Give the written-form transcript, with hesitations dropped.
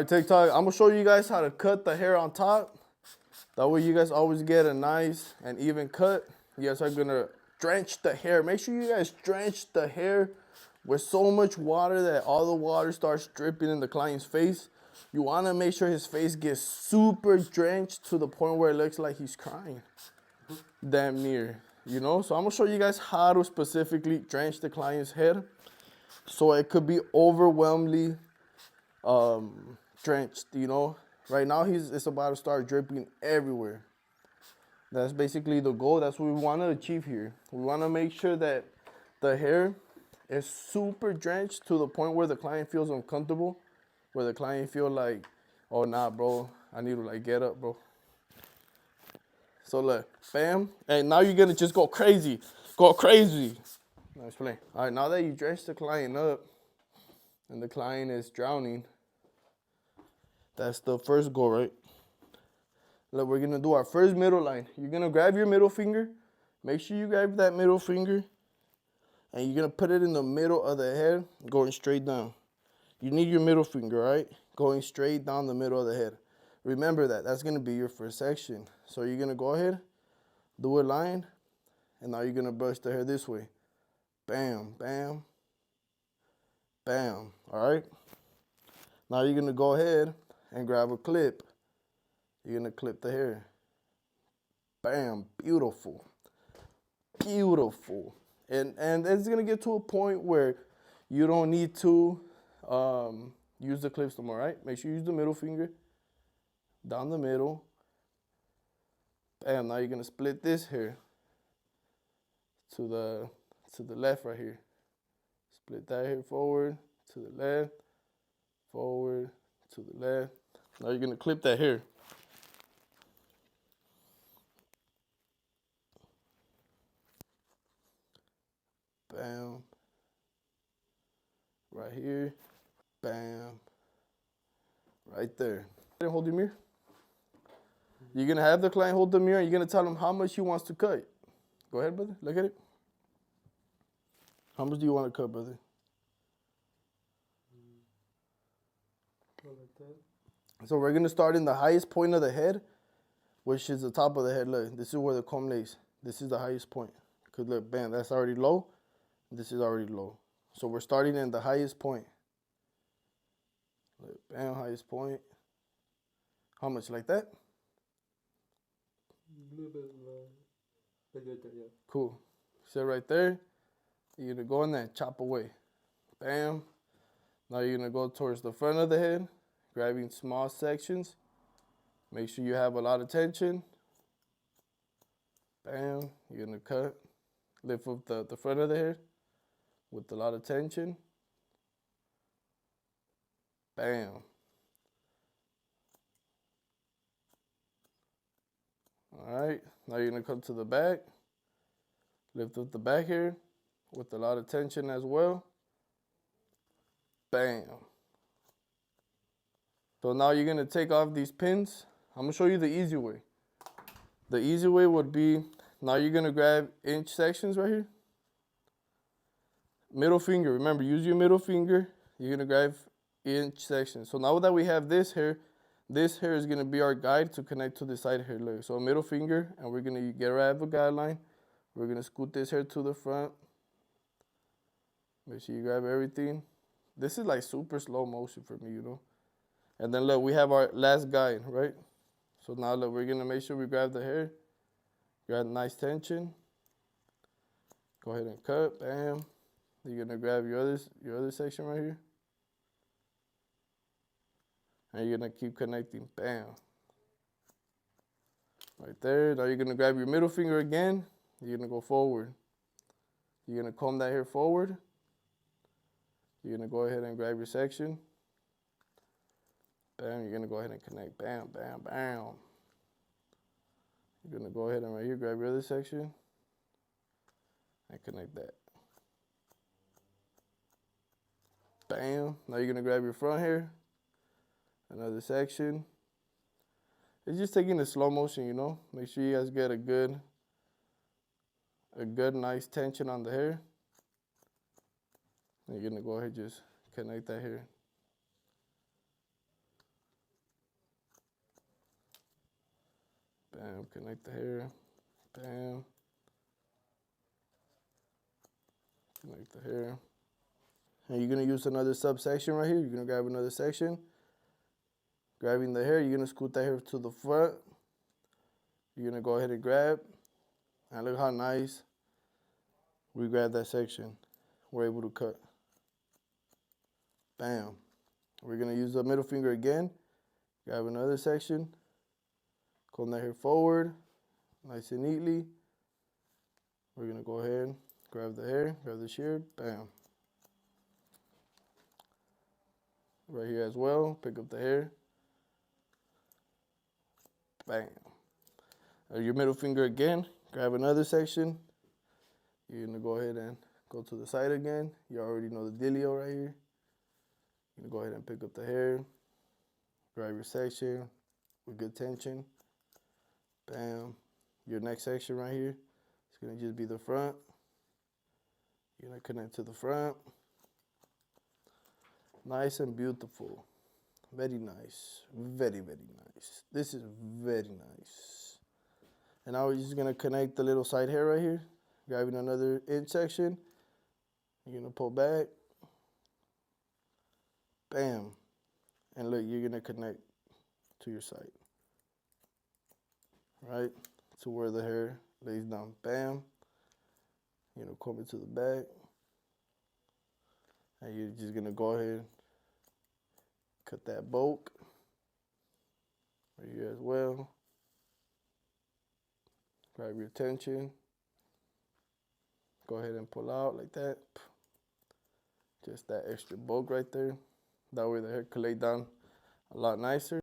TikTok, I'm gonna show you guys how to cut the hair on top. That way you guys always get a nice and even cut. You guys are gonna drench the hair. Make sure you guys drench the hair with so much water that all the water starts dripping in the client's face. You wanna make sure his face gets super drenched to the point where it looks like he's crying. Damn near, you know? So I'm gonna show you guys how to specifically drench the client's head so it could be overwhelmingly drenched, you know. Right now it's about to start dripping everywhere. That's basically the goal. That's what we want to achieve here. We want to make sure that the hair is super drenched to the point where the client feels uncomfortable, where the client feel like, oh nah bro, I need to like get up bro. So look, bam, and now you're gonna just go crazy. Nice play. All right, now that you drenched the client up and the client is drowning, that's the first goal, right? Look, we're gonna do our first middle line. You're gonna grab your middle finger. Make sure you grab that middle finger and you're gonna put it in the middle of the head, going straight down. You need your middle finger, right? Going straight down the middle of the head. Remember that, that's gonna be your first section. So you're gonna go ahead, do a line, and now you're gonna brush the hair this way. Bam, bam, bam, all right? Now you're gonna go ahead and grab a clip. You're gonna clip the hair. Bam, beautiful, beautiful. And it's gonna get to a point where you don't need to use the clips no more, right? Make sure you use the middle finger, down the middle. Bam, now you're gonna split this hair to the left right here. Split that hair forward, to the left, forward, to the left. Now you're gonna clip that hair. Bam. Right here. Bam. Right there. Hold your mirror. You're gonna have the client hold the mirror and you're gonna tell him how much he wants to cut. Go ahead, brother. Look at it. How much do you want to cut, brother? So we're gonna start in the highest point of the head, which is the top of the head. Look, this is where the comb lays. This is the highest point. Cause look, bam, that's already low. This is already low. So we're starting in the highest point. Look, bam, highest point. How much, like that? A little bit like right there, yeah. Cool. Sit right there. You're gonna go in there and chop away. Bam. Now you're gonna go towards the front of the head, grabbing small sections. Make sure you have a lot of tension. Bam. You're gonna cut. Lift up the front of the head with a lot of tension. Bam. All right. Now you're gonna come to the back. Lift up the back here with a lot of tension as well. Bam. So now you're gonna take off these pins. I'm gonna show you the easy way. The easy way would be, now you're gonna grab inch sections right here. Middle finger, remember, use your middle finger. You're gonna grab inch sections. So now that we have this hair is gonna be our guide to connect to the side hair layer. So middle finger, and we're gonna grab a guideline. We're gonna scoot this hair to the front. Make sure you grab everything. This is like super slow motion for me, you know. And then look, we have our last guide, right? So now look, we're gonna make sure we grab the hair. Grab nice tension. Go ahead and cut, bam. You're gonna grab your other section right here. And you're gonna keep connecting, bam. Right there, now you're gonna grab your middle finger again. You're gonna go forward. You're gonna comb that hair forward. You're gonna go ahead and grab your section. Bam, you're gonna go ahead and connect, bam, bam, bam. You're gonna go ahead and right here, grab your other section and connect that. Bam, now you're gonna grab your front hair, another section. It's just taking the slow motion, you know. Make sure you guys get a good nice tension on the hair. And you're gonna go ahead and just connect that hair. Bam, connect the hair. Bam. Connect the hair. And you're gonna use another subsection right here. You're gonna grab another section. Grabbing the hair, you're gonna scoot that hair to the front. You're gonna go ahead and grab. And look how nice we grab that section. We're able to cut. Bam. We're gonna use the middle finger again. Grab another section. Comb that hair forward, nice and neatly. We're gonna go ahead, grab the hair, grab the shear, bam. Right here as well, pick up the hair, bam. Your middle finger again, grab another section. You're gonna go ahead and go to the side again. You already know the dealio right here. You're gonna go ahead and pick up the hair, grab your section with good tension, bam. Your next section right here, it's gonna just be the front. You're gonna connect to the front. Nice and beautiful. Very nice. Very, very nice. This is very nice. And now we're just gonna connect the little side hair right here. Grabbing another inch section. You're gonna pull back. Bam. And look, you're gonna connect to your side. Right? To where the hair lays down. Bam. You're gonna comb it to the back. And you're just gonna go ahead, cut that bulk right here as well. Grab your tension. Go ahead and pull out like that. Just that extra bulk right there. That way the hair could lay down a lot nicer.